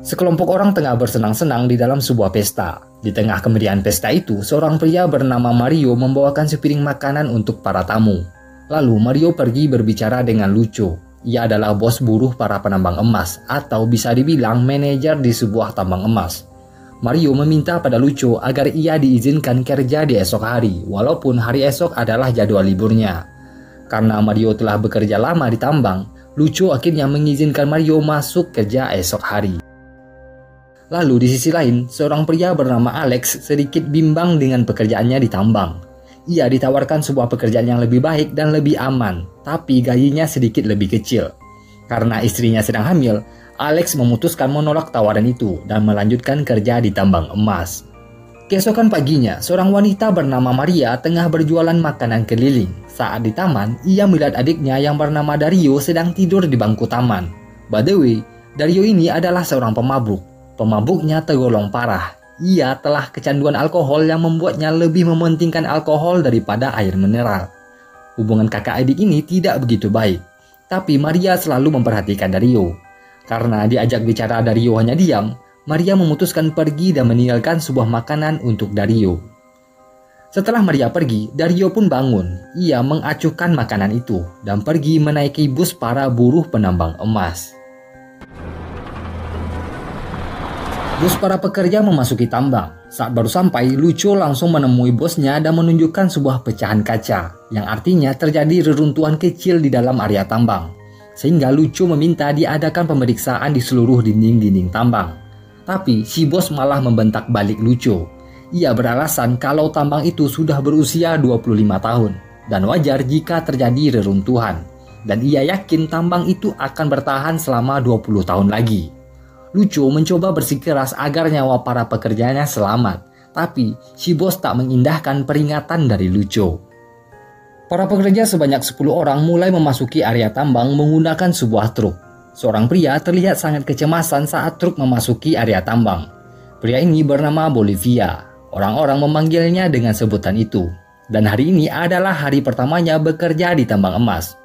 Sekelompok orang tengah bersenang-senang di dalam sebuah pesta. Di tengah kemeriahan pesta itu, seorang pria bernama Mario membawakan sepiring makanan untuk para tamu. Lalu Mario pergi berbicara dengan Lucio. Ia adalah bos buruh para penambang emas, atau bisa dibilang manajer di sebuah tambang emas. Mario meminta pada Lucio agar ia diizinkan kerja di esok hari, walaupun hari esok adalah jadwal liburnya. Karena Mario telah bekerja lama di tambang, Lucio akhirnya mengizinkan Mario masuk kerja esok hari. Lalu di sisi lain, seorang pria bernama Alex sedikit bimbang dengan pekerjaannya di tambang. Ia ditawarkan sebuah pekerjaan yang lebih baik dan lebih aman, tapi gajinya sedikit lebih kecil. Karena istrinya sedang hamil, Alex memutuskan menolak tawaran itu dan melanjutkan kerja di tambang emas. Keesokan paginya, seorang wanita bernama Maria tengah berjualan makanan keliling. Saat di taman, ia melihat adiknya yang bernama Dario sedang tidur di bangku taman. By the way, Dario ini adalah seorang pemabuk. Pemabuknya tergolong parah. Ia telah kecanduan alkohol yang membuatnya lebih mementingkan alkohol daripada air mineral. Hubungan kakak adik ini tidak begitu baik. Tapi Maria selalu memperhatikan Dario. Karena diajak bicara Dario hanya diam, Maria memutuskan pergi dan meninggalkan sebuah makanan untuk Dario. Setelah Maria pergi, Dario pun bangun. Ia mengacuhkan makanan itu dan pergi menaiki bus para buruh penambang emas. Bus para pekerja memasuki tambang. Saat baru sampai, Lucio langsung menemui bosnya dan menunjukkan sebuah pecahan kaca, yang artinya terjadi reruntuhan kecil di dalam area tambang. Sehingga Lucio meminta diadakan pemeriksaan di seluruh dinding-dinding tambang. Tapi si bos malah membentak balik Lucio. Ia beralasan kalau tambang itu sudah berusia 25 tahun dan wajar jika terjadi reruntuhan. Dan ia yakin tambang itu akan bertahan selama 20 tahun lagi. Lucio mencoba bersikeras agar nyawa para pekerjanya selamat, tapi si bos tak mengindahkan peringatan dari Lucio. Para pekerja sebanyak 10 orang mulai memasuki area tambang menggunakan sebuah truk. Seorang pria terlihat sangat kecemasan saat truk memasuki area tambang. Pria ini bernama Bolivia. Orang-orang memanggilnya dengan sebutan itu. Dan hari ini adalah hari pertamanya bekerja di tambang emas.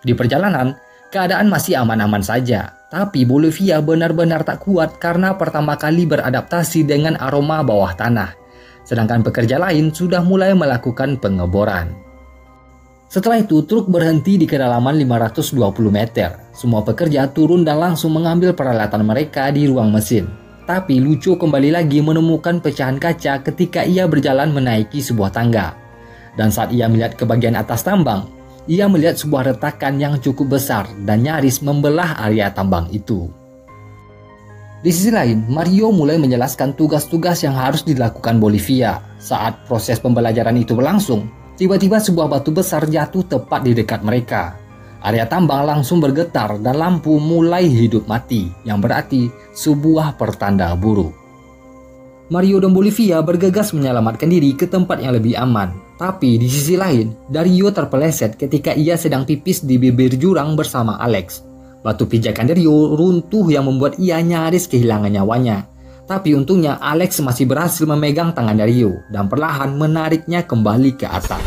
Di perjalanan, keadaan masih aman-aman saja. Tapi Bolivia benar-benar tak kuat karena pertama kali beradaptasi dengan aroma bawah tanah. Sedangkan pekerja lain sudah mulai melakukan pengeboran. Setelah itu, truk berhenti di kedalaman 520 meter. Semua pekerja turun dan langsung mengambil peralatan mereka di ruang mesin. Tapi Lucio kembali lagi menemukan pecahan kaca ketika ia berjalan menaiki sebuah tangga. Dan saat ia melihat ke bagian atas tambang, ia melihat sebuah retakan yang cukup besar dan nyaris membelah area tambang itu. Di sisi lain, Mario mulai menjelaskan tugas-tugas yang harus dilakukan Bolivia. Saat proses pembelajaran itu berlangsung, tiba-tiba sebuah batu besar jatuh tepat di dekat mereka. Area tambang langsung bergetar dan lampu mulai hidup mati, yang berarti sebuah pertanda buruk. Mario dan Bolivia bergegas menyelamatkan diri ke tempat yang lebih aman. Tapi di sisi lain, Dario terpeleset ketika ia sedang pipis di bibir jurang bersama Alex. Batu pijakan Dario runtuh yang membuat ia nyaris kehilangan nyawanya. Tapi untungnya Alex masih berhasil memegang tangan Dario dan perlahan menariknya kembali ke atas.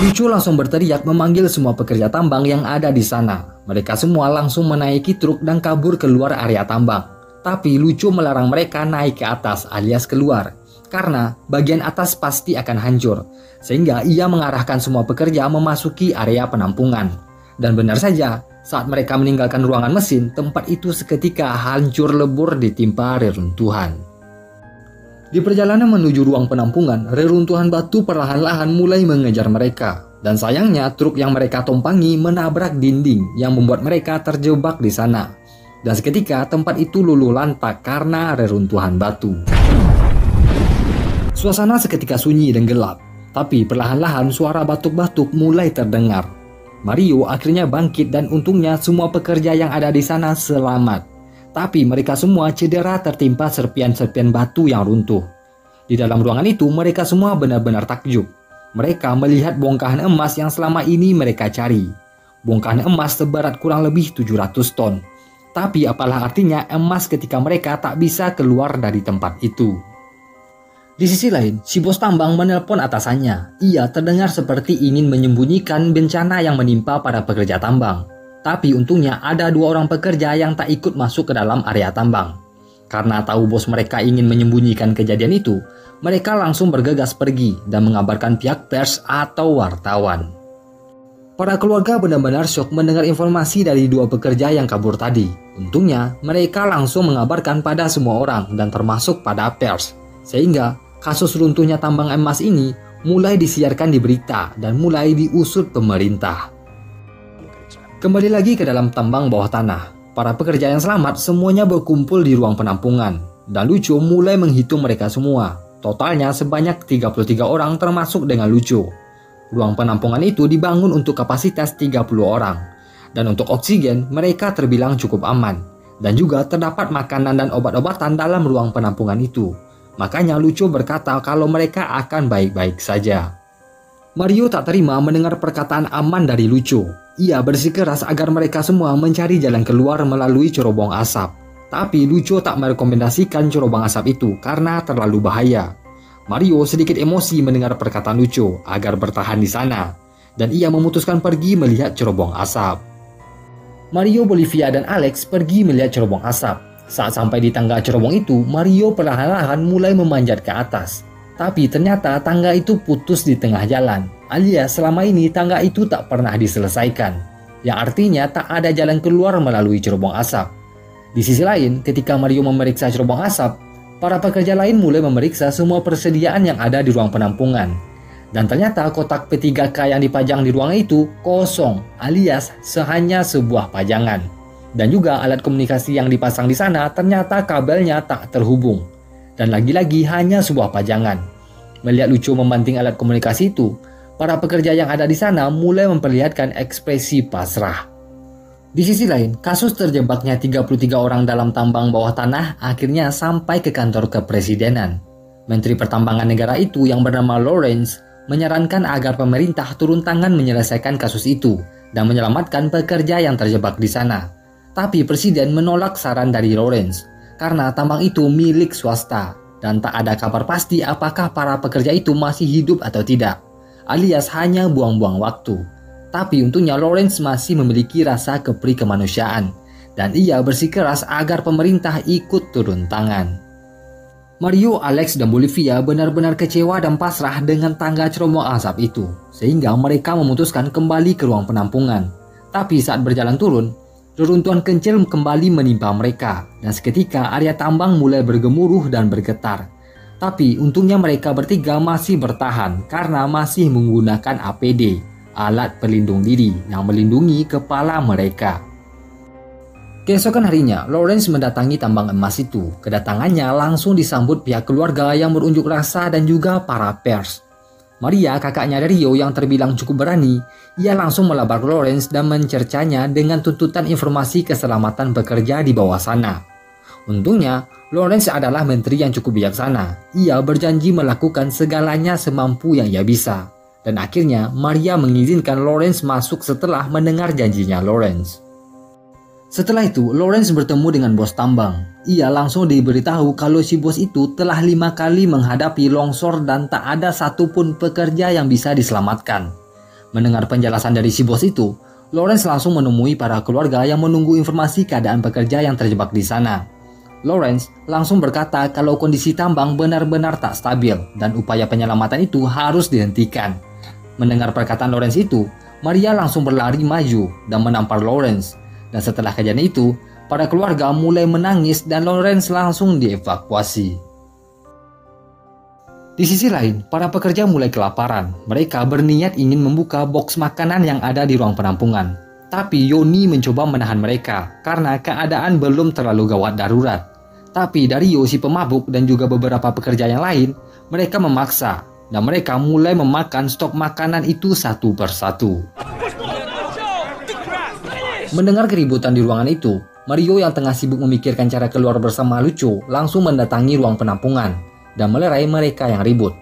Lucio langsung berteriak memanggil semua pekerja tambang yang ada di sana. Mereka semua langsung menaiki truk dan kabur keluar area tambang. Tapi Lucio melarang mereka naik ke atas alias keluar, karena bagian atas pasti akan hancur. Sehingga ia mengarahkan semua pekerja memasuki area penampungan. Dan benar saja, saat mereka meninggalkan ruangan mesin, tempat itu seketika hancur lebur ditimpa reruntuhan. Di perjalanan menuju ruang penampungan, reruntuhan batu perlahan-lahan mulai mengejar mereka. Dan sayangnya truk yang mereka tumpangi menabrak dinding yang membuat mereka terjebak di sana. Dan seketika tempat itu luluh lantak karena reruntuhan batu. Suasana seketika sunyi dan gelap, tapi perlahan-lahan suara batuk-batuk mulai terdengar. Mario akhirnya bangkit dan untungnya semua pekerja yang ada di sana selamat. Tapi mereka semua cedera tertimpa serpian-serpian batu yang runtuh. Di dalam ruangan itu mereka semua benar-benar takjub. Mereka melihat bongkahan emas yang selama ini mereka cari. Bongkahan emas seberat kurang lebih 700 ton. Tapi apalah artinya emas ketika mereka tak bisa keluar dari tempat itu. Di sisi lain, si bos tambang menelpon atasannya. Ia terdengar seperti ingin menyembunyikan bencana yang menimpa para pekerja tambang. Tapi untungnya ada 2 orang pekerja yang tak ikut masuk ke dalam area tambang. Karena tahu bos mereka ingin menyembunyikan kejadian itu, mereka langsung bergegas pergi dan mengabarkan pihak pers atau wartawan. Para keluarga benar-benar syok mendengar informasi dari 2 pekerja yang kabur tadi. Untungnya, mereka langsung mengabarkan pada semua orang dan termasuk pada pers. Sehingga kasus runtuhnya tambang emas ini mulai disiarkan di berita dan mulai diusut pemerintah. Kembali lagi ke dalam tambang bawah tanah. Para pekerja yang selamat semuanya berkumpul di ruang penampungan. Dan Lucu mulai menghitung mereka semua. Totalnya sebanyak 33 orang termasuk dengan Lucu. Ruang penampungan itu dibangun untuk kapasitas 30 orang. Dan untuk oksigen mereka terbilang cukup aman. Dan juga terdapat makanan dan obat-obatan dalam ruang penampungan itu. Makanya Lucu berkata kalau mereka akan baik-baik saja. Mario tak terima mendengar perkataan aman dari Lucu. Ia bersikeras agar mereka semua mencari jalan keluar melalui cerobong asap. Tapi Lucu tak merekomendasikan cerobong asap itu karena terlalu bahaya. Mario sedikit emosi mendengar perkataan Lucu agar bertahan di sana. Dan ia memutuskan pergi melihat cerobong asap. Mario, Bolivia, dan Alex pergi melihat cerobong asap. Saat sampai di tangga cerobong itu, Mario perlahan-lahan mulai memanjat ke atas. Tapi ternyata tangga itu putus di tengah jalan, alias selama ini tangga itu tak pernah diselesaikan, yang artinya tak ada jalan keluar melalui cerobong asap. Di sisi lain, ketika Mario memeriksa cerobong asap, para pekerja lain mulai memeriksa semua persediaan yang ada di ruang penampungan. Dan ternyata kotak P3K yang dipajang di ruang itu kosong, alias hanya sebuah pajangan. Dan juga alat komunikasi yang dipasang di sana ternyata kabelnya tak terhubung. Dan lagi-lagi hanya sebuah pajangan. Melihat Lucu membanting alat komunikasi itu, para pekerja yang ada di sana mulai memperlihatkan ekspresi pasrah. Di sisi lain, kasus terjebaknya 33 orang dalam tambang bawah tanah akhirnya sampai ke kantor kepresidenan. Menteri Pertambangan negara itu yang bernama Lawrence menyarankan agar pemerintah turun tangan menyelesaikan kasus itu dan menyelamatkan pekerja yang terjebak di sana. Tapi presiden menolak saran dari Lawrence. Karena tambang itu milik swasta dan tak ada kabar pasti apakah para pekerja itu masih hidup atau tidak, alias hanya buang-buang waktu. Tapi untungnya Lawrence masih memiliki rasa kepri kemanusiaan dan ia bersikeras agar pemerintah ikut turun tangan. Mario, Alex, dan Bolivia benar-benar kecewa dan pasrah dengan tangga cerobong asap itu, sehingga mereka memutuskan kembali ke ruang penampungan. Tapi saat berjalan turun, reruntuhan kecil kembali menimpa mereka dan seketika area tambang mulai bergemuruh dan bergetar. Tapi untungnya mereka bertiga masih bertahan karena masih menggunakan APD, alat pelindung diri yang melindungi kepala mereka. Keesokan harinya, Lawrence mendatangi tambang emas itu. Kedatangannya langsung disambut pihak keluarga yang berunjuk rasa dan juga para pers. Maria, kakaknya Rio yang terbilang cukup berani, ia langsung melabrak Lawrence dan mencercanya dengan tuntutan informasi keselamatan pekerja di bawah sana. Untungnya, Lawrence adalah menteri yang cukup bijaksana. Ia berjanji melakukan segalanya semampu yang ia bisa. Dan akhirnya, Maria mengizinkan Lawrence masuk setelah mendengar janjinya Lawrence. Setelah itu, Lawrence bertemu dengan bos tambang. Ia langsung diberitahu kalau si bos itu telah 5 kali menghadapi longsor dan tak ada satupun pekerja yang bisa diselamatkan. Mendengar penjelasan dari si bos itu, Lawrence langsung menemui para keluarga yang menunggu informasi keadaan pekerja yang terjebak di sana. Lawrence langsung berkata kalau kondisi tambang benar-benar tak stabil dan upaya penyelamatan itu harus dihentikan. Mendengar perkataan Lawrence itu, Maria langsung berlari maju dan menampar Lawrence. Dan setelah kejadian itu, para keluarga mulai menangis dan Lawrence langsung dievakuasi. Di sisi lain, para pekerja mulai kelaparan. Mereka berniat ingin membuka boks makanan yang ada di ruang penampungan. Tapi Yoni mencoba menahan mereka karena keadaan belum terlalu gawat darurat. Tapi Dario, si pemabuk, dan juga beberapa pekerja yang lain, mereka memaksa dan mereka mulai memakan stok makanan itu satu persatu. Mendengar keributan di ruangan itu, Mario yang tengah sibuk memikirkan cara keluar bersama Lucu langsung mendatangi ruang penampungan dan melerai mereka yang ribut.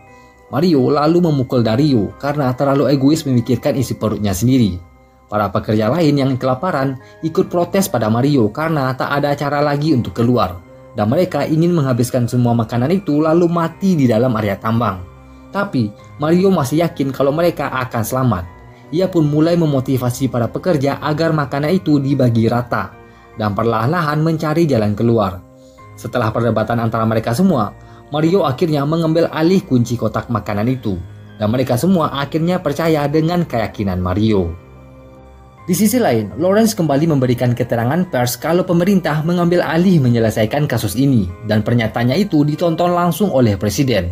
Mario lalu memukul Dario karena terlalu egois memikirkan isi perutnya sendiri. Para pekerja lain yang kelaparan ikut protes pada Mario karena tak ada cara lagi untuk keluar dan mereka ingin menghabiskan semua makanan itu lalu mati di dalam area tambang. Tapi Mario masih yakin kalau mereka akan selamat. ia pun mulai memotivasi para pekerja agar makanan itu dibagi rata dan perlahan-lahan mencari jalan keluar. Setelah perdebatan antara mereka semua, Mario akhirnya mengambil alih kunci kotak makanan itu, dan mereka semua akhirnya percaya dengan keyakinan Mario. Di sisi lain, Lawrence kembali memberikan keterangan pers kalau pemerintah mengambil alih menyelesaikan kasus ini, dan pernyataannya itu ditonton langsung oleh Presiden.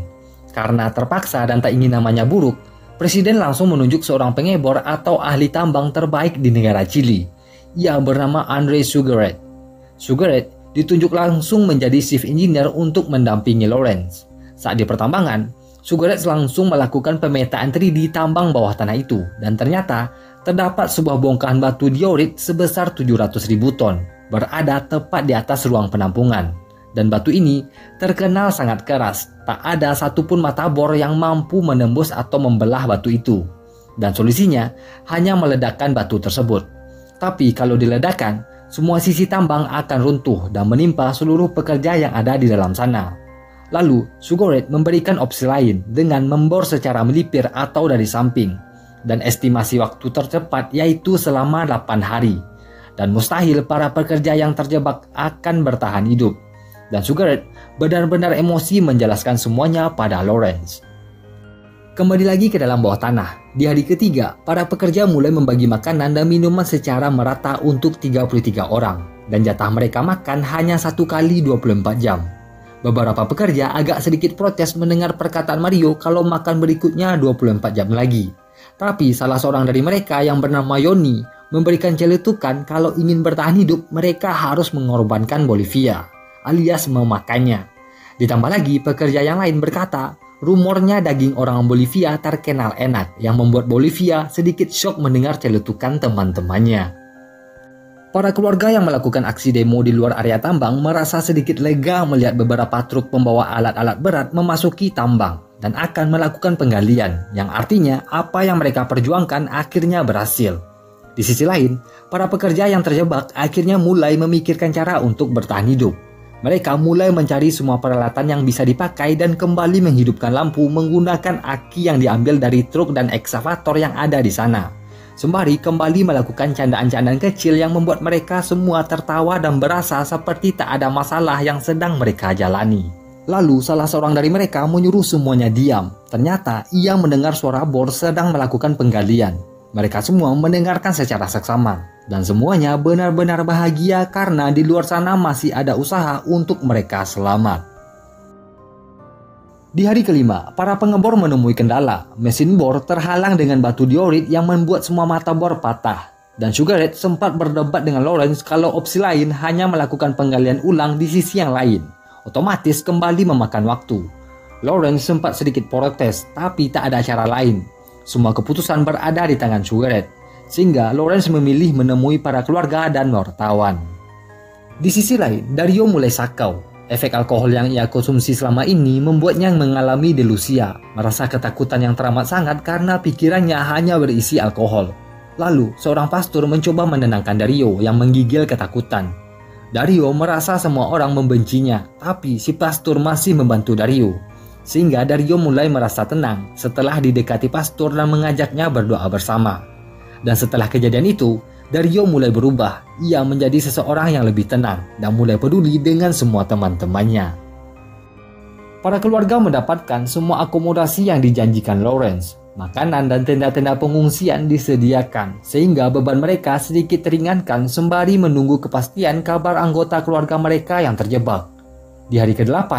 Karena terpaksa dan tak ingin namanya buruk, Presiden langsung menunjuk seorang pengebor atau ahli tambang terbaik di negara Chili. Ia bernama Andre Sugaret. Sugaret ditunjuk langsung menjadi chief engineer untuk mendampingi Lawrence. Saat di pertambangan, Sugaret langsung melakukan pemetaan 3D tambang bawah tanah itu, dan ternyata terdapat sebuah bongkahan batu diorit sebesar 700.000 ton berada tepat di atas ruang penampungan. Dan batu ini terkenal sangat keras, tak ada satupun mata bor yang mampu menembus atau membelah batu itu. Dan solusinya hanya meledakkan batu tersebut. Tapi kalau diledakkan, semua sisi tambang akan runtuh dan menimpa seluruh pekerja yang ada di dalam sana. Lalu, Sugaret memberikan opsi lain dengan membor secara melipir atau dari samping. Dan estimasi waktu tercepat yaitu selama 8 hari. Dan mustahil para pekerja yang terjebak akan bertahan hidup. Dan Sugaret benar-benar emosi menjelaskan semuanya pada Lawrence. Kembali lagi ke dalam bawah tanah. Di hari ketiga, para pekerja mulai membagi makanan dan minuman secara merata untuk 33 orang. Dan jatah mereka makan hanya 1 kali 24 jam. Beberapa pekerja agak sedikit protes mendengar perkataan Mario kalau makan berikutnya 24 jam lagi. Tapi salah seorang dari mereka yang bernama Yoni memberikan celetukan kalau ingin bertahan hidup mereka harus mengorbankan Bolivia, alias memakannya. Ditambah lagi pekerja yang lain berkata, rumornya daging orang Bolivia terkenal enak yang membuat Bolivia sedikit syok mendengar celetukan teman-temannya. Para keluarga yang melakukan aksi demo di luar area tambang merasa sedikit lega melihat beberapa truk pembawa alat-alat berat memasuki tambang dan akan melakukan penggalian, yang artinya apa yang mereka perjuangkan akhirnya berhasil. Di sisi lain, para pekerja yang terjebak akhirnya mulai memikirkan cara untuk bertahan hidup. Mereka mulai mencari semua peralatan yang bisa dipakai dan kembali menghidupkan lampu menggunakan aki yang diambil dari truk dan ekskavator yang ada di sana. Sembari kembali melakukan candaan-candaan kecil yang membuat mereka semua tertawa dan berasa seperti tak ada masalah yang sedang mereka jalani. Lalu salah seorang dari mereka menyuruh semuanya diam. Ternyata ia mendengar suara bor sedang melakukan penggalian. Mereka semua mendengarkan secara seksama. Dan semuanya benar-benar bahagia karena di luar sana masih ada usaha untuk mereka selamat. Di hari kelima, para pengebor menemui kendala. Mesin bor terhalang dengan batu diorit yang membuat semua mata bor patah. Dan Sugaret sempat berdebat dengan Lawrence kalau opsi lain hanya melakukan penggalian ulang di sisi yang lain. Otomatis kembali memakan waktu. Lawrence sempat sedikit protes, tapi tak ada cara lain. Semua keputusan berada di tangan Sugaret, sehingga Lawrence memilih menemui para keluarga dan wartawan. Di sisi lain, Dario mulai sakau. Efek alkohol yang ia konsumsi selama ini membuatnya mengalami delusia, merasa ketakutan yang teramat sangat karena pikirannya hanya berisi alkohol. Lalu, seorang pastor mencoba menenangkan Dario yang menggigil ketakutan. Dario merasa semua orang membencinya, tapi si pastor masih membantu Dario. Sehingga Dario mulai merasa tenang setelah didekati pastor dan mengajaknya berdoa bersama. Dan setelah kejadian itu, Dario mulai berubah. Ia menjadi seseorang yang lebih tenang dan mulai peduli dengan semua teman-temannya. Para keluarga mendapatkan semua akomodasi yang dijanjikan Lawrence. Makanan dan tenda-tenda pengungsian disediakan sehingga beban mereka sedikit teringankan sembari menunggu kepastian kabar anggota keluarga mereka yang terjebak. Di hari ke-8,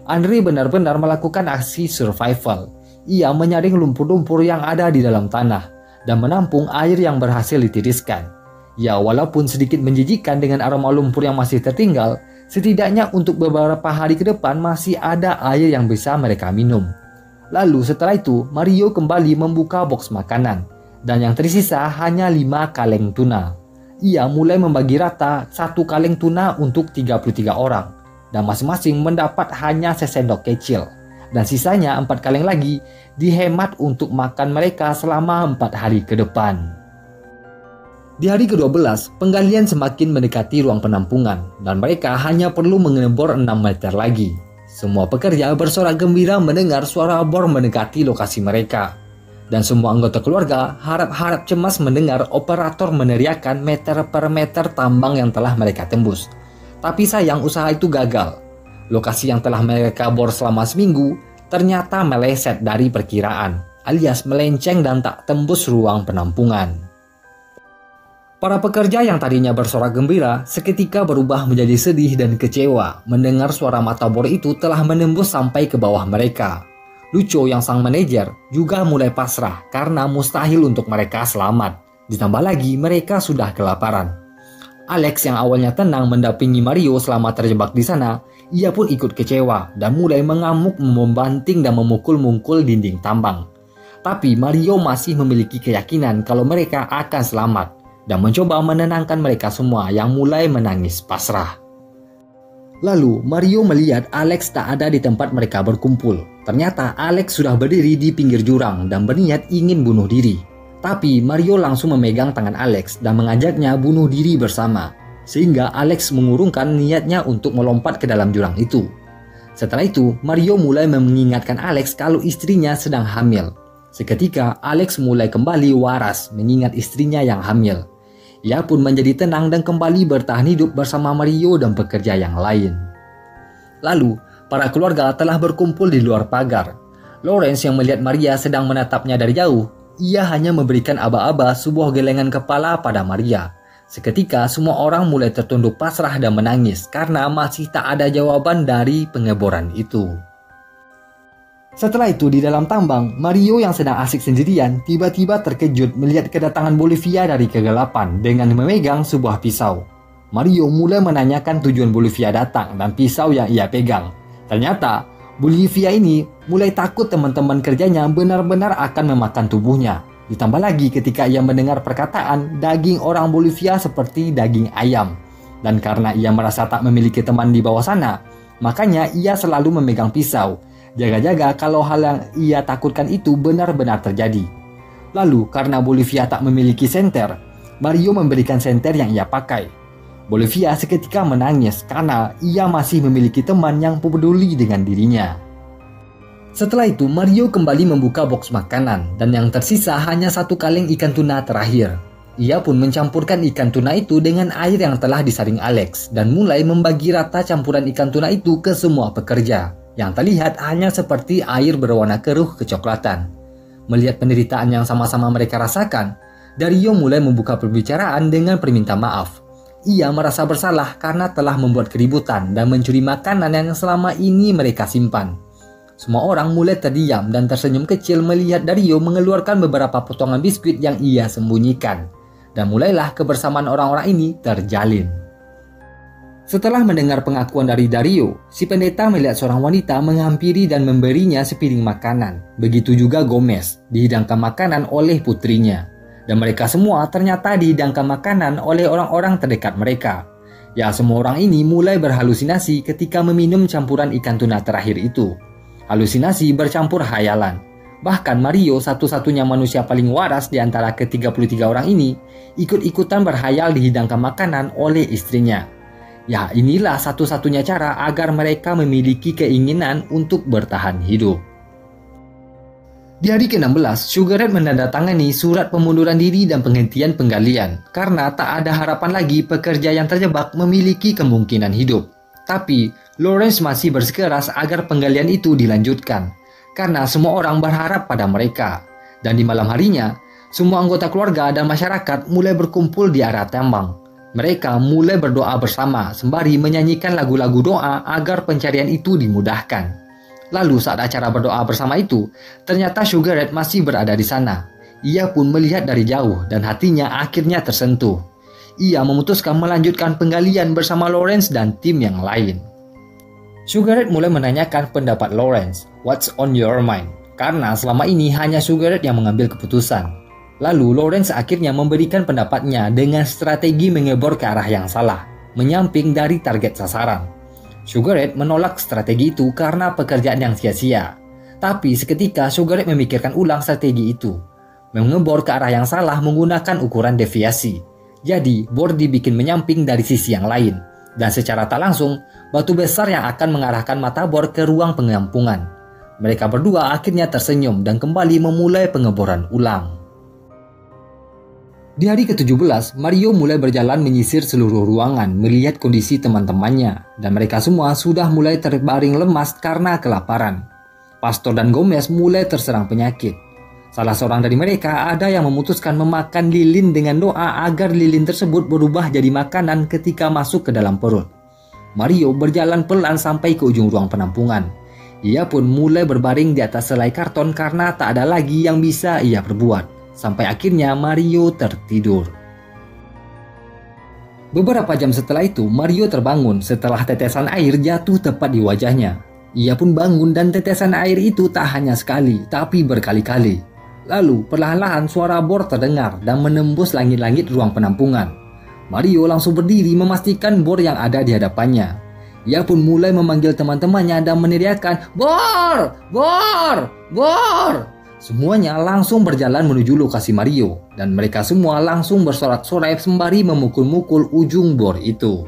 Andre benar-benar melakukan aksi survival. Ia menyaring lumpur-lumpur yang ada di dalam tanah dan menampung air yang berhasil ditiriskan. Ya, walaupun sedikit menjijikkan dengan aroma lumpur yang masih tertinggal, setidaknya untuk beberapa hari ke depan masih ada air yang bisa mereka minum. Lalu setelah itu, Mario kembali membuka box makanan, dan yang tersisa hanya 5 kaleng tuna. Ia mulai membagi rata 1 kaleng tuna untuk 33 orang, dan masing-masing mendapat hanya sesendok kecil. Dan sisanya 4 kaleng lagi dihemat untuk makan mereka selama 4 hari ke depan. Di hari ke-12, penggalian semakin mendekati ruang penampungan dan mereka hanya perlu mengebor 6 meter lagi. Semua pekerja bersorak gembira mendengar suara bor mendekati lokasi mereka. Dan semua anggota keluarga harap-harap cemas mendengar operator meneriakkan meter per meter tambang yang telah mereka tembus. Tapi sayang usaha itu gagal. Lokasi yang telah mereka bor selama seminggu ternyata meleset dari perkiraan, alias melenceng dan tak tembus ruang penampungan. Para pekerja yang tadinya bersorak gembira seketika berubah menjadi sedih dan kecewa mendengar suara mata bor itu telah menembus sampai ke bawah mereka. Lucho yang sang manajer juga mulai pasrah karena mustahil untuk mereka selamat. Ditambah lagi mereka sudah kelaparan. Alex yang awalnya tenang mendampingi Mario selama terjebak di sana, ia pun ikut kecewa dan mulai mengamuk, membanting dan memukul-mukul dinding tambang. Tapi Mario masih memiliki keyakinan kalau mereka akan selamat dan mencoba menenangkan mereka semua yang mulai menangis pasrah. Lalu Mario melihat Alex tak ada di tempat mereka berkumpul. Ternyata Alex sudah berdiri di pinggir jurang dan berniat ingin bunuh diri. Tapi Mario langsung memegang tangan Alex dan mengajaknya bunuh diri bersama. Sehingga Alex mengurungkan niatnya untuk melompat ke dalam jurang itu. Setelah itu, Mario mulai mengingatkan Alex kalau istrinya sedang hamil. Seketika, Alex mulai kembali waras mengingat istrinya yang hamil. Ia pun menjadi tenang dan kembali bertahan hidup bersama Mario dan pekerja yang lain. Lalu, para keluarga telah berkumpul di luar pagar. Lawrence yang melihat Maria sedang menatapnya dari jauh, ia hanya memberikan aba-aba sebuah gelengan kepala pada Maria. Seketika semua orang mulai tertunduk pasrah dan menangis karena masih tak ada jawaban dari pengeboran itu. Setelah itu di dalam tambang, Mario yang sedang asik sendirian tiba-tiba terkejut melihat kedatangan Bolivia dari kegelapan dengan memegang sebuah pisau. Mario mulai menanyakan tujuan Bolivia datang dan pisau yang ia pegang. Ternyata Bolivia ini mulai takut teman-teman kerjanya benar-benar akan memakan tubuhnya. Ditambah lagi ketika ia mendengar perkataan daging orang Bolivia seperti daging ayam. Dan karena ia merasa tak memiliki teman di bawah sana, makanya ia selalu memegang pisau. Jaga-jaga kalau hal yang ia takutkan itu benar-benar terjadi. Lalu karena Bolivia tak memiliki senter, Mario memberikan senter yang ia pakai. Bolivia seketika menangis karena ia masih memiliki teman yang peduli dengan dirinya. Setelah itu Mario kembali membuka box makanan dan yang tersisa hanya satu kaleng ikan tuna terakhir. Ia pun mencampurkan ikan tuna itu dengan air yang telah disaring Alex dan mulai membagi rata campuran ikan tuna itu ke semua pekerja. Yang terlihat hanya seperti air berwarna keruh kecoklatan. Melihat penderitaan yang sama-sama mereka rasakan, Dario mulai membuka perbicaraan dengan permintaan maaf. Ia merasa bersalah karena telah membuat keributan dan mencuri makanan yang selama ini mereka simpan. Semua orang mulai terdiam dan tersenyum kecil melihat Dario mengeluarkan beberapa potongan biskuit yang ia sembunyikan. Dan mulailah kebersamaan orang-orang ini terjalin. Setelah mendengar pengakuan dari Dario, si pendeta melihat seorang wanita menghampiri dan memberinya sepiring makanan. Begitu juga Gomez, dihidangkan makanan oleh putrinya. Dan mereka semua ternyata dihidangkan makanan oleh orang-orang terdekat mereka. Ya, semua orang ini mulai berhalusinasi ketika meminum campuran ikan tuna terakhir itu. Halusinasi bercampur hayalan. Bahkan Mario, satu-satunya manusia paling waras di antara ke-33 orang ini, ikut-ikutan berhayal dihidangkan makanan oleh istrinya. Ya, inilah satu-satunya cara agar mereka memiliki keinginan untuk bertahan hidup. Di hari ke-16, Sugar Red menandatangani surat pengunduran diri dan penghentian penggalian karena tak ada harapan lagi pekerja yang terjebak memiliki kemungkinan hidup. Tapi, Lawrence masih bersikeras agar penggalian itu dilanjutkan karena semua orang berharap pada mereka. Dan di malam harinya, semua anggota keluarga dan masyarakat mulai berkumpul di area tambang. Mereka mulai berdoa bersama sembari menyanyikan lagu-lagu doa agar pencarian itu dimudahkan. Lalu saat acara berdoa bersama itu, ternyata Sugar Red masih berada di sana. Ia pun melihat dari jauh dan hatinya akhirnya tersentuh. Ia memutuskan melanjutkan penggalian bersama Lawrence dan tim yang lain. Sugar Red mulai menanyakan pendapat Lawrence, "What's on your mind?" Karena selama ini hanya Sugar Red yang mengambil keputusan. Lalu Lawrence akhirnya memberikan pendapatnya dengan strategi mengebor ke arah yang salah, menyamping dari target sasaran. Sugar Red menolak strategi itu karena pekerjaan yang sia-sia. Tapi seketika Sugar Red memikirkan ulang strategi itu. Mengebor ke arah yang salah menggunakan ukuran deviasi. Jadi bor dibikin menyamping dari sisi yang lain. Dan secara tak langsung, batu besar yang akan mengarahkan mata bor ke ruang pengampungan. Mereka berdua akhirnya tersenyum dan kembali memulai pengeboran ulang. Di hari ke-17, Mario mulai berjalan menyisir seluruh ruangan melihat kondisi teman-temannya, dan mereka semua sudah mulai terbaring lemas karena kelaparan. Pastor dan Gomez mulai terserang penyakit. Salah seorang dari mereka ada yang memutuskan memakan lilin dengan doa agar lilin tersebut berubah jadi makanan ketika masuk ke dalam perut. Mario berjalan pelan sampai ke ujung ruang penampungan. Ia pun mulai berbaring di atas selai karton karena tak ada lagi yang bisa ia perbuat. Sampai akhirnya Mario tertidur. Beberapa jam setelah itu, Mario terbangun setelah tetesan air jatuh tepat di wajahnya. Ia pun bangun dan tetesan air itu tak hanya sekali, tapi berkali-kali. Lalu, perlahan-lahan suara bor terdengar dan menembus langit-langit ruang penampungan. Mario langsung berdiri memastikan bor yang ada di hadapannya. Ia pun mulai memanggil teman-temannya dan meneriakkan, "Bor! Bor! Bor!" Semuanya langsung berjalan menuju lokasi Mario, dan mereka semua langsung bersorak-sorai sembari memukul-mukul ujung bor itu.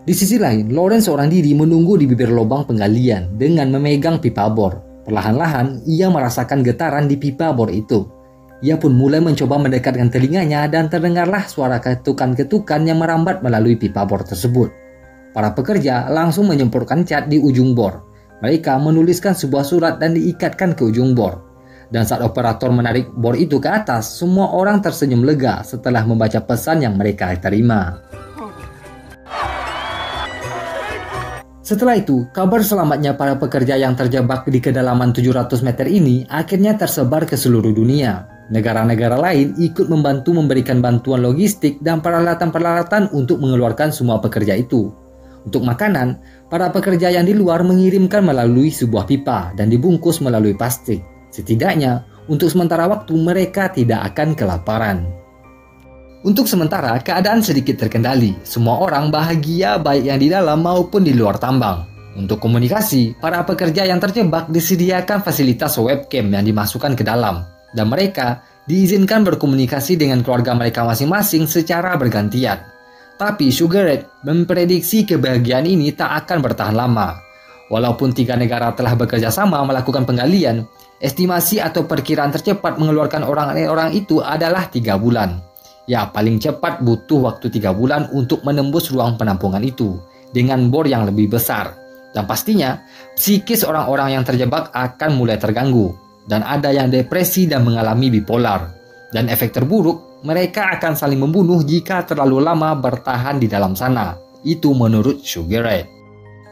Di sisi lain, Lawrence seorang diri menunggu di bibir lubang penggalian dengan memegang pipa bor. Perlahan-lahan, ia merasakan getaran di pipa bor itu. Ia pun mulai mencoba mendekatkan telinganya dan terdengarlah suara ketukan-ketukan yang merambat melalui pipa bor tersebut. Para pekerja langsung menyemprotkan cat di ujung bor. Mereka menuliskan sebuah surat dan diikatkan ke ujung bor. Dan saat operator menarik bor itu ke atas, semua orang tersenyum lega setelah membaca pesan yang mereka terima. Setelah itu, kabar selamatnya para pekerja yang terjebak di kedalaman 700 meter ini akhirnya tersebar ke seluruh dunia. Negara-negara lain ikut membantu memberikan bantuan logistik dan peralatan-peralatan untuk mengeluarkan semua pekerja itu. Untuk makanan, para pekerja yang di luar mengirimkan melalui sebuah pipa dan dibungkus melalui plastik. Setidaknya, untuk sementara waktu mereka tidak akan kelaparan. Untuk sementara, keadaan sedikit terkendali. Semua orang bahagia baik yang di dalam maupun di luar tambang. Untuk komunikasi, para pekerja yang terjebak disediakan fasilitas webcam yang dimasukkan ke dalam. Dan mereka diizinkan berkomunikasi dengan keluarga mereka masing-masing secara bergantian. Tapi Sugar Ray memprediksi kebahagiaan ini tak akan bertahan lama. Walaupun 3 negara telah bekerja sama melakukan penggalian, estimasi atau perkiraan tercepat mengeluarkan orang-orang itu adalah 3 bulan. Ya, paling cepat butuh waktu 3 bulan untuk menembus ruang penampungan itu dengan bor yang lebih besar. Dan pastinya, psikis orang-orang yang terjebak akan mulai terganggu. Dan ada yang depresi dan mengalami bipolar. Dan efek terburuk, mereka akan saling membunuh jika terlalu lama bertahan di dalam sana. Itu menurut Sugar Ray.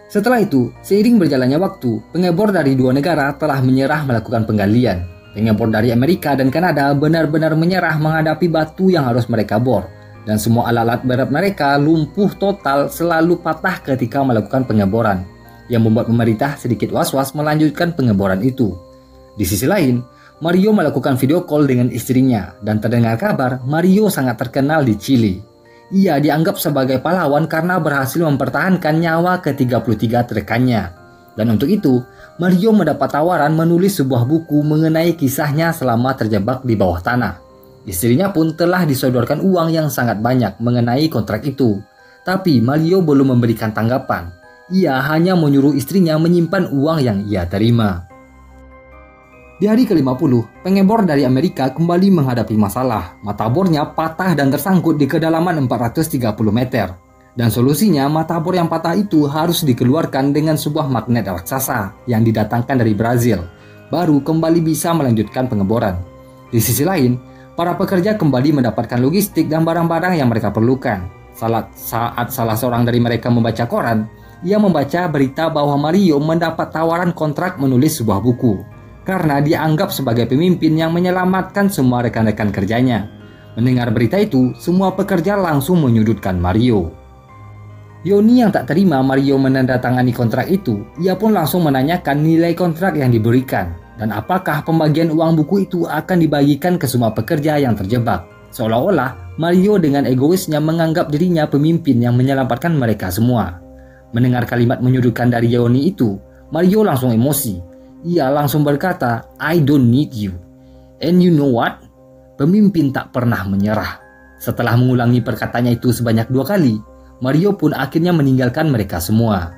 Setelah itu, seiring berjalannya waktu, pengebor dari 2 negara telah menyerah melakukan penggalian. Pengebor dari Amerika dan Kanada benar-benar menyerah menghadapi batu yang harus mereka bor. Dan semua alat-alat berat mereka lumpuh total selalu patah ketika melakukan pengeboran. Yang membuat pemerintah sedikit was-was melanjutkan pengeboran itu. Di sisi lain, Mario melakukan video call dengan istrinya dan terdengar kabar Mario sangat terkenal di Chili. Ia dianggap sebagai pahlawan karena berhasil mempertahankan nyawa ke-33 rekannya. Dan untuk itu, Mario mendapat tawaran menulis sebuah buku mengenai kisahnya selama terjebak di bawah tanah. Istrinya pun telah disodorkan uang yang sangat banyak mengenai kontrak itu. Tapi Mario belum memberikan tanggapan. Ia hanya menyuruh istrinya menyimpan uang yang ia terima. Di hari ke-50, pengebor dari Amerika kembali menghadapi masalah. Mata bornya patah dan tersangkut di kedalaman 430 meter. Dan solusinya, mata bor yang patah itu harus dikeluarkan dengan sebuah magnet raksasa yang didatangkan dari Brazil. Baru kembali bisa melanjutkan pengeboran. Di sisi lain, para pekerja kembali mendapatkan logistik dan barang-barang yang mereka perlukan. Saat salah seorang dari mereka membaca koran, ia membaca berita bahwa Mario mendapat tawaran kontrak menulis sebuah buku. Karena dianggap sebagai pemimpin yang menyelamatkan semua rekan-rekan kerjanya. Mendengar berita itu, semua pekerja langsung menyudutkan Mario. Yoni yang tak terima Mario menandatangani kontrak itu, ia pun langsung menanyakan nilai kontrak yang diberikan. Dan apakah pembagian uang buku itu akan dibagikan ke semua pekerja yang terjebak. Seolah-olah Mario dengan egoisnya menganggap dirinya pemimpin yang menyelamatkan mereka semua. Mendengar kalimat menyudutkan dari Yoni itu, Mario langsung emosi. Ia langsung berkata, "I don't need you. And you know what? Pemimpin tak pernah menyerah." Setelah mengulangi perkataannya itu sebanyak 2 kali, Mario pun akhirnya meninggalkan mereka semua.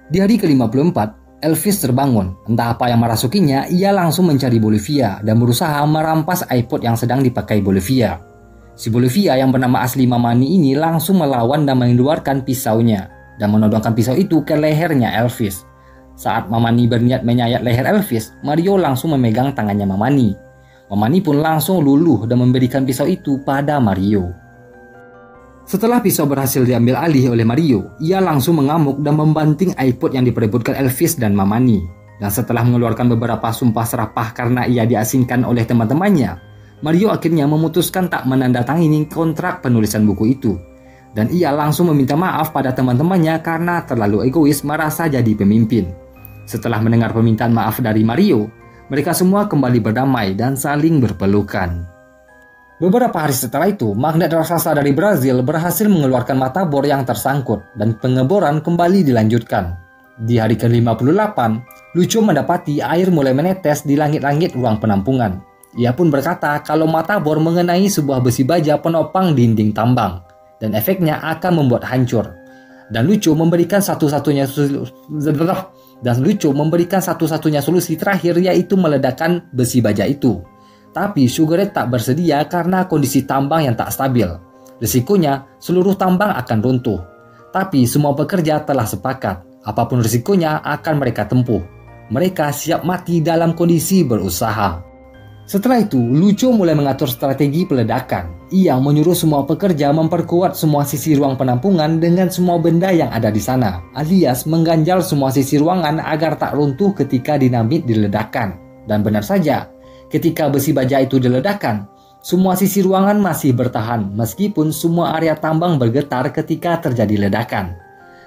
Di hari ke-54, Elvis terbangun. Entah apa yang merasukinya, ia langsung mencari Bolivia dan berusaha merampas iPod yang sedang dipakai Bolivia. Si Bolivia yang bernama asli Mamani ini langsung melawan dan mengeluarkan pisaunya dan menodongkan pisau itu ke lehernya Elvis. Saat Mamani berniat menyayat leher Elvis, Mario langsung memegang tangannya Mamani. Mamani pun langsung luluh dan memberikan pisau itu pada Mario. Setelah pisau berhasil diambil alih oleh Mario, ia langsung mengamuk dan membanting iPod yang diperebutkan Elvis dan Mamani. Dan setelah mengeluarkan beberapa sumpah serapah karena ia diasingkan oleh teman-temannya, Mario akhirnya memutuskan tak menandatangani kontrak penulisan buku itu. Dan ia langsung meminta maaf pada teman-temannya karena terlalu egois merasa jadi pemimpin. Setelah mendengar permintaan maaf dari Mario, mereka semua kembali berdamai dan saling berpelukan. Beberapa hari setelah itu, magnet raksasa dari Brazil berhasil mengeluarkan mata bor yang tersangkut dan pengeboran kembali dilanjutkan. Di hari ke-58, Lucio mendapati air mulai menetes di langit-langit ruang penampungan. Ia pun berkata kalau mata bor mengenai sebuah besi baja penopang dinding tambang dan efeknya akan membuat hancur. Dan Lucio memberikan satu-satunya solusi terakhir, yaitu meledakkan besi baja itu. Tapi Sugar Ray tak bersedia karena kondisi tambang yang tak stabil. Risikonya seluruh tambang akan runtuh. Tapi semua pekerja telah sepakat, apapun risikonya akan mereka tempuh. Mereka siap mati dalam kondisi berusaha. Setelah itu, Lucio mulai mengatur strategi peledakan. Ia menyuruh semua pekerja memperkuat semua sisi ruang penampungan dengan semua benda yang ada di sana, alias mengganjal semua sisi ruangan agar tak runtuh ketika dinamit diledakkan. Dan benar saja, ketika besi baja itu diledakkan, semua sisi ruangan masih bertahan meskipun semua area tambang bergetar ketika terjadi ledakan.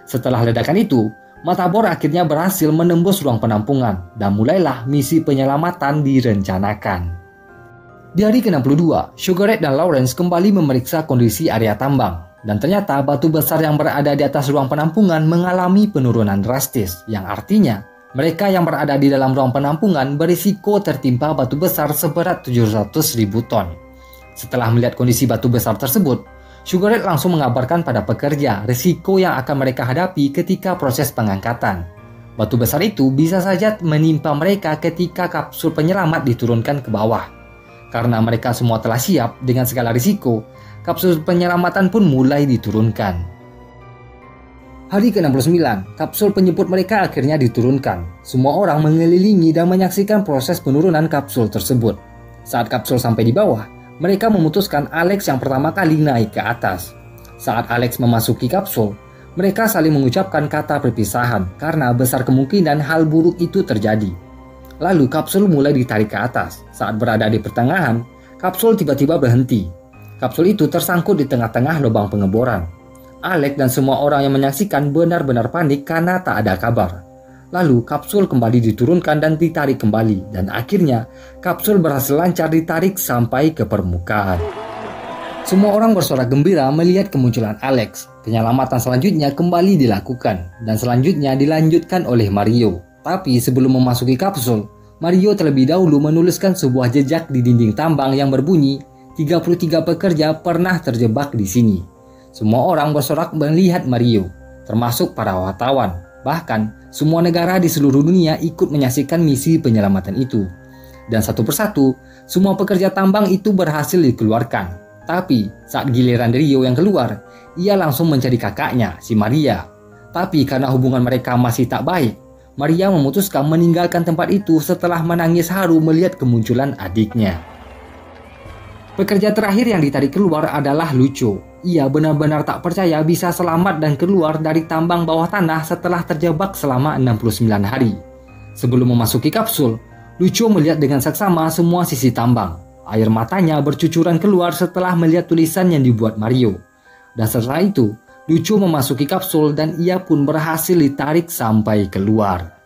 Setelah ledakan itu, mata bor akhirnya berhasil menembus ruang penampungan dan mulailah misi penyelamatan direncanakan. Di hari ke-62, Sugar Ray dan Lawrence kembali memeriksa kondisi area tambang dan ternyata batu besar yang berada di atas ruang penampungan mengalami penurunan drastis, yang artinya mereka yang berada di dalam ruang penampungan berisiko tertimpa batu besar seberat 700.000 ton. Setelah melihat kondisi batu besar tersebut, Sugar Ray langsung mengabarkan pada pekerja risiko yang akan mereka hadapi ketika proses pengangkatan. Batu besar itu bisa saja menimpa mereka ketika kapsul penyelamat diturunkan ke bawah. Karena mereka semua telah siap dengan segala risiko, kapsul penyelamatan pun mulai diturunkan. Hari ke-69, kapsul penjemput mereka akhirnya diturunkan. Semua orang mengelilingi dan menyaksikan proses penurunan kapsul tersebut. Saat kapsul sampai di bawah, mereka memutuskan Alex yang pertama kali naik ke atas. Saat Alex memasuki kapsul, mereka saling mengucapkan kata perpisahan karena besar kemungkinan hal buruk itu terjadi. Lalu kapsul mulai ditarik ke atas. Saat berada di pertengahan, kapsul tiba-tiba berhenti. Kapsul itu tersangkut di tengah-tengah lubang pengeboran. Alex dan semua orang yang menyaksikan benar-benar panik karena tak ada kabar. Lalu kapsul kembali diturunkan dan ditarik kembali, dan akhirnya kapsul berhasil lancar ditarik sampai ke permukaan. Semua orang bersorak gembira melihat kemunculan Alex. Penyelamatan selanjutnya kembali dilakukan dan selanjutnya dilanjutkan oleh Mario. Tapi sebelum memasuki kapsul, Mario terlebih dahulu menuliskan sebuah jejak di dinding tambang yang berbunyi 33 pekerja pernah terjebak di sini. Semua orang bersorak melihat Mario, termasuk para wartawan. Bahkan, semua negara di seluruh dunia ikut menyaksikan misi penyelamatan itu. Dan satu persatu, semua pekerja tambang itu berhasil dikeluarkan. Tapi, saat giliran Rio yang keluar, ia langsung mencari kakaknya, si Maria. Tapi karena hubungan mereka masih tak baik, Maria memutuskan meninggalkan tempat itu setelah menangis haru melihat kemunculan adiknya. Pekerja terakhir yang ditarik keluar adalah Lucio. Ia benar-benar tak percaya bisa selamat dan keluar dari tambang bawah tanah setelah terjebak selama 69 hari. Sebelum memasuki kapsul, Lucio melihat dengan seksama semua sisi tambang. Air matanya bercucuran keluar setelah melihat tulisan yang dibuat Mario. Dan setelah itu, Lucio memasuki kapsul dan ia pun berhasil ditarik sampai keluar.